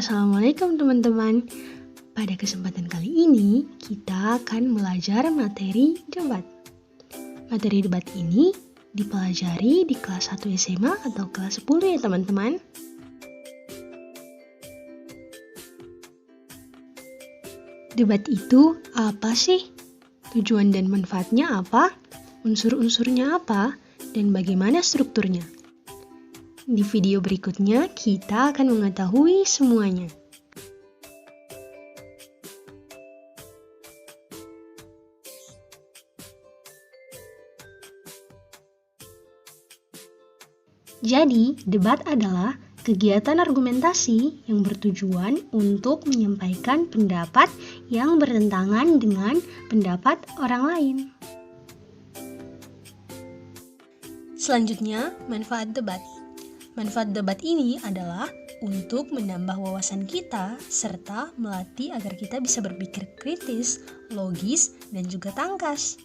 Assalamualaikum teman-teman. Pada kesempatan kali ini, kita akan belajar materi debat. Materi debat ini dipelajari di kelas 1 SMA atau kelas 10 ya teman-teman. Debat itu apa sih? Tujuan dan manfaatnya apa? Unsur-unsurnya apa? Dan bagaimana strukturnya? Di video berikutnya, kita akan mengetahui semuanya. Jadi, debat adalah kegiatan argumentasi yang bertujuan untuk menyampaikan pendapat yang bertentangan dengan pendapat orang lain. Selanjutnya, manfaat debat. Manfaat debat ini adalah untuk menambah wawasan kita serta melatih agar kita bisa berpikir kritis, logis, dan juga tangkas.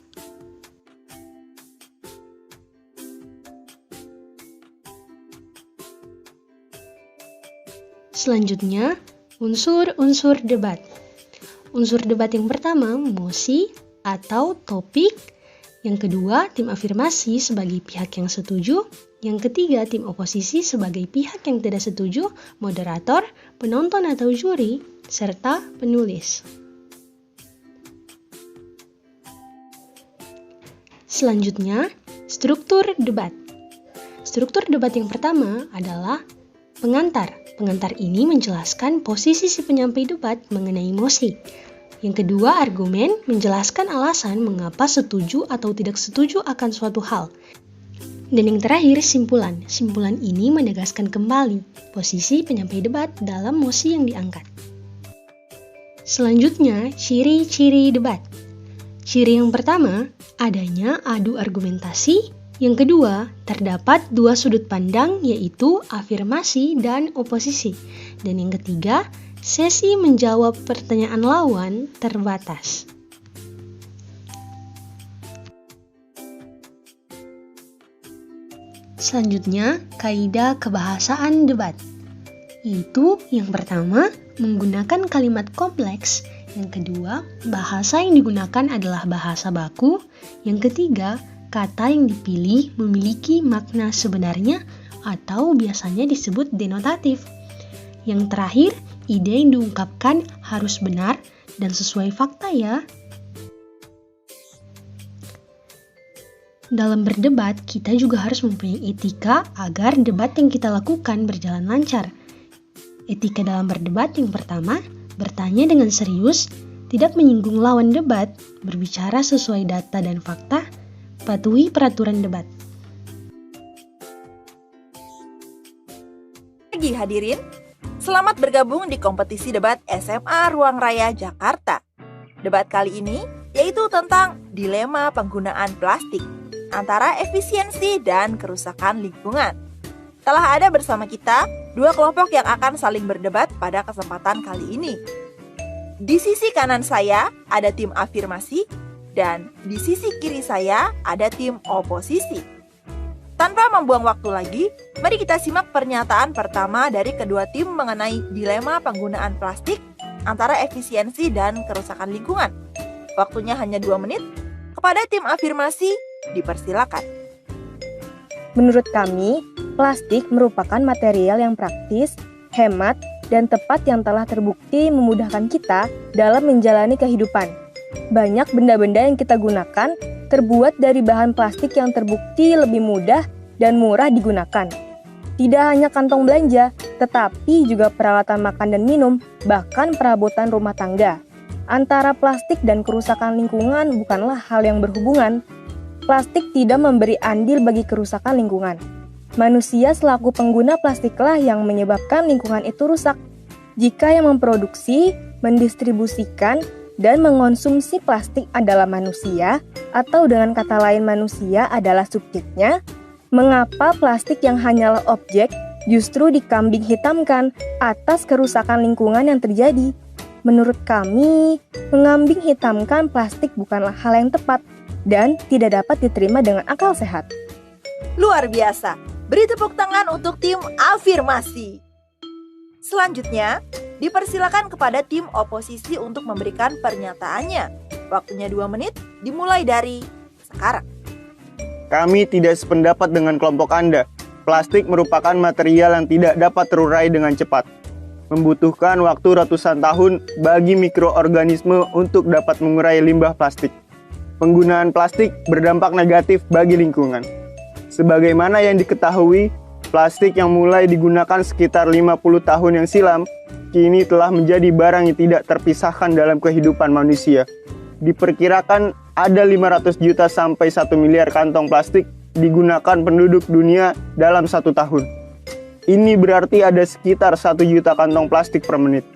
Selanjutnya, unsur-unsur debat. Unsur debat yang pertama, mosi atau topik. Yang kedua, tim afirmasi sebagai pihak yang setuju. Yang ketiga, tim oposisi sebagai pihak yang tidak setuju, moderator, penonton atau juri, serta penulis. Selanjutnya, struktur debat. Struktur debat yang pertama adalah pengantar. Pengantar ini menjelaskan posisi si penyampai debat mengenai mosi. Yang kedua, argumen menjelaskan alasan mengapa setuju atau tidak setuju akan suatu hal. Dan yang terakhir, simpulan. Simpulan ini menegaskan kembali posisi penyampai debat dalam mosi yang diangkat. Selanjutnya, ciri-ciri debat. Ciri yang pertama, adanya adu argumentasi. Yang kedua, terdapat dua sudut pandang yaitu afirmasi dan oposisi. Dan yang ketiga, sesi menjawab pertanyaan lawan terbatas. Selanjutnya, kaidah kebahasaan debat. Yaitu yang pertama, menggunakan kalimat kompleks. Yang kedua, bahasa yang digunakan adalah bahasa baku. Yang ketiga, kata yang dipilih memiliki makna sebenarnya atau biasanya disebut denotatif. Yang terakhir, ide yang diungkapkan harus benar dan sesuai fakta ya. Dalam berdebat, kita juga harus mempunyai etika agar debat yang kita lakukan berjalan lancar. Etika dalam berdebat yang pertama, bertanya dengan serius, tidak menyinggung lawan debat, berbicara sesuai data dan fakta, patuhi peraturan debat. Pagi hadirin, selamat bergabung di kompetisi debat SMA Ruang Raya Jakarta. Debat kali ini yaitu tentang dilema penggunaan plastik antara efisiensi dan kerusakan lingkungan. Telah ada bersama kita dua kelompok yang akan saling berdebat pada kesempatan kali ini. Di sisi kanan saya ada tim afirmasi dan di sisi kiri saya ada tim oposisi. Tanpa membuang waktu lagi, mari kita simak pernyataan pertama dari kedua tim mengenai dilema penggunaan plastik antara efisiensi dan kerusakan lingkungan. Waktunya hanya 2 menit. Kepada tim afirmasi, dipersilakan. Menurut kami, plastik merupakan material yang praktis, hemat, dan tepat yang telah terbukti memudahkan kita dalam menjalani kehidupan. Banyak benda-benda yang kita gunakan terbuat dari bahan plastik yang terbukti lebih mudah dan murah digunakan. Tidak hanya kantong belanja, tetapi juga peralatan makan dan minum, bahkan perabotan rumah tangga. Antara plastik dan kerusakan lingkungan bukanlah hal yang berhubungan. Plastik tidak memberi andil bagi kerusakan lingkungan. Manusia selaku pengguna plastiklah yang menyebabkan lingkungan itu rusak. Jika yang memproduksi, mendistribusikan, dan mengonsumsi plastik adalah manusia, atau dengan kata lain manusia adalah subjeknya, mengapa plastik yang hanyalah objek justru dikambing hitamkan atas kerusakan lingkungan yang terjadi? Menurut kami, mengambing hitamkan plastik bukanlah hal yang tepat dan tidak dapat diterima dengan akal sehat. Luar biasa, beri tepuk tangan untuk tim afirmasi. Selanjutnya, dipersilakan kepada tim oposisi untuk memberikan pernyataannya. Waktunya 2 menit, dimulai dari sekarang. Kami tidak sependapat dengan kelompok Anda. Plastik merupakan material yang tidak dapat terurai dengan cepat. Membutuhkan waktu ratusan tahun bagi mikroorganisme untuk dapat mengurai limbah plastik. Penggunaan plastik berdampak negatif bagi lingkungan. Sebagaimana yang diketahui, plastik yang mulai digunakan sekitar 50 tahun yang silam, kini telah menjadi barang yang tidak terpisahkan dalam kehidupan manusia. Diperkirakan ada 500 juta sampai 1 miliar kantong plastik digunakan penduduk dunia dalam 1 tahun. Ini berarti ada sekitar 1 juta kantong plastik per menit.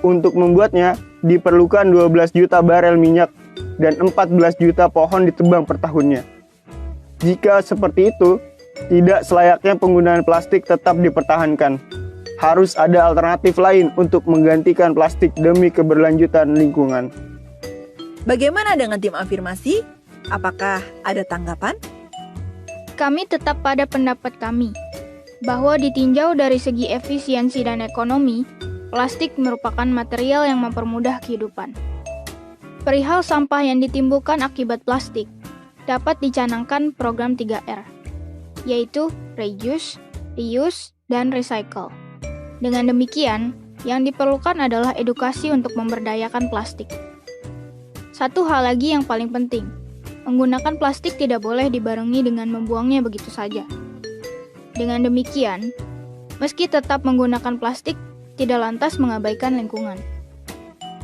Untuk membuatnya, diperlukan 12 juta barel minyak dan 14 juta pohon ditebang per tahunnya. Jika seperti itu, tidak selayaknya penggunaan plastik tetap dipertahankan. Harus ada alternatif lain untuk menggantikan plastik demi keberlanjutan lingkungan. Bagaimana dengan tim afirmasi? Apakah ada tanggapan? Kami tetap pada pendapat kami, bahwa ditinjau dari segi efisiensi dan ekonomi, plastik merupakan material yang mempermudah kehidupan. Perihal sampah yang ditimbulkan akibat plastik, dapat dicanangkan program 3R, yaitu reduce, reuse, dan recycle. Dengan demikian, yang diperlukan adalah edukasi untuk memberdayakan plastik. Satu hal lagi yang paling penting, menggunakan plastik tidak boleh dibarengi dengan membuangnya begitu saja. Dengan demikian, meski tetap menggunakan plastik, tidak lantas mengabaikan lingkungan.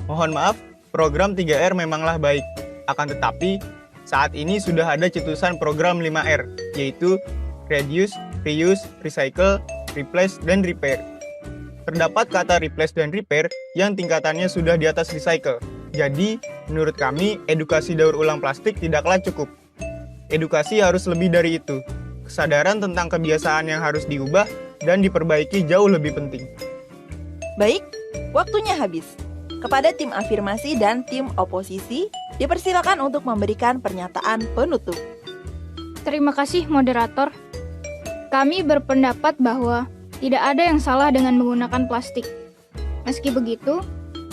Mohon maaf, program 3R memanglah baik. Akan tetapi, saat ini sudah ada cetusan program 5R, yaitu Reduce, Reuse, Recycle, Replace, dan Repair. Terdapat kata replace dan repair yang tingkatannya sudah di atas recycle. Jadi, menurut kami, edukasi daur ulang plastik tidaklah cukup. Edukasi harus lebih dari itu. Kesadaran tentang kebiasaan yang harus diubah dan diperbaiki jauh lebih penting. Baik, waktunya habis. Kepada tim afirmasi dan tim oposisi, dipersilakan untuk memberikan pernyataan penutup. Terima kasih moderator. Kami berpendapat bahwa tidak ada yang salah dengan menggunakan plastik. Meski begitu,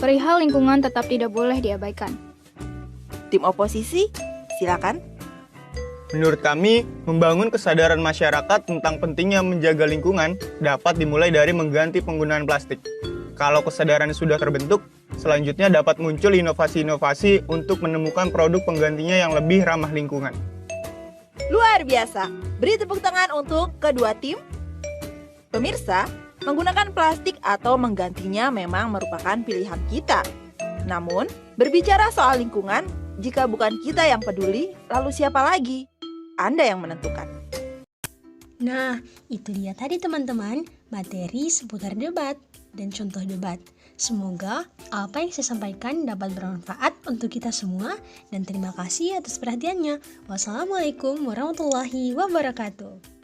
perihal lingkungan tetap tidak boleh diabaikan. Tim oposisi, silakan. Menurut kami, membangun kesadaran masyarakat tentang pentingnya menjaga lingkungan dapat dimulai dari mengganti penggunaan plastik. Kalau kesadaran sudah terbentuk, selanjutnya dapat muncul inovasi-inovasi untuk menemukan produk penggantinya yang lebih ramah lingkungan. Luar biasa. Beri tepuk tangan untuk kedua tim. Pemirsa, menggunakan plastik atau menggantinya memang merupakan pilihan kita. Namun, berbicara soal lingkungan, jika bukan kita yang peduli, lalu siapa lagi? Anda yang menentukan. Nah, itu dia tadi teman-teman, materi seputar debat dan contoh debat. Semoga apa yang saya sampaikan dapat bermanfaat untuk kita semua dan terima kasih atas perhatiannya. Wassalamualaikum warahmatullahi wabarakatuh.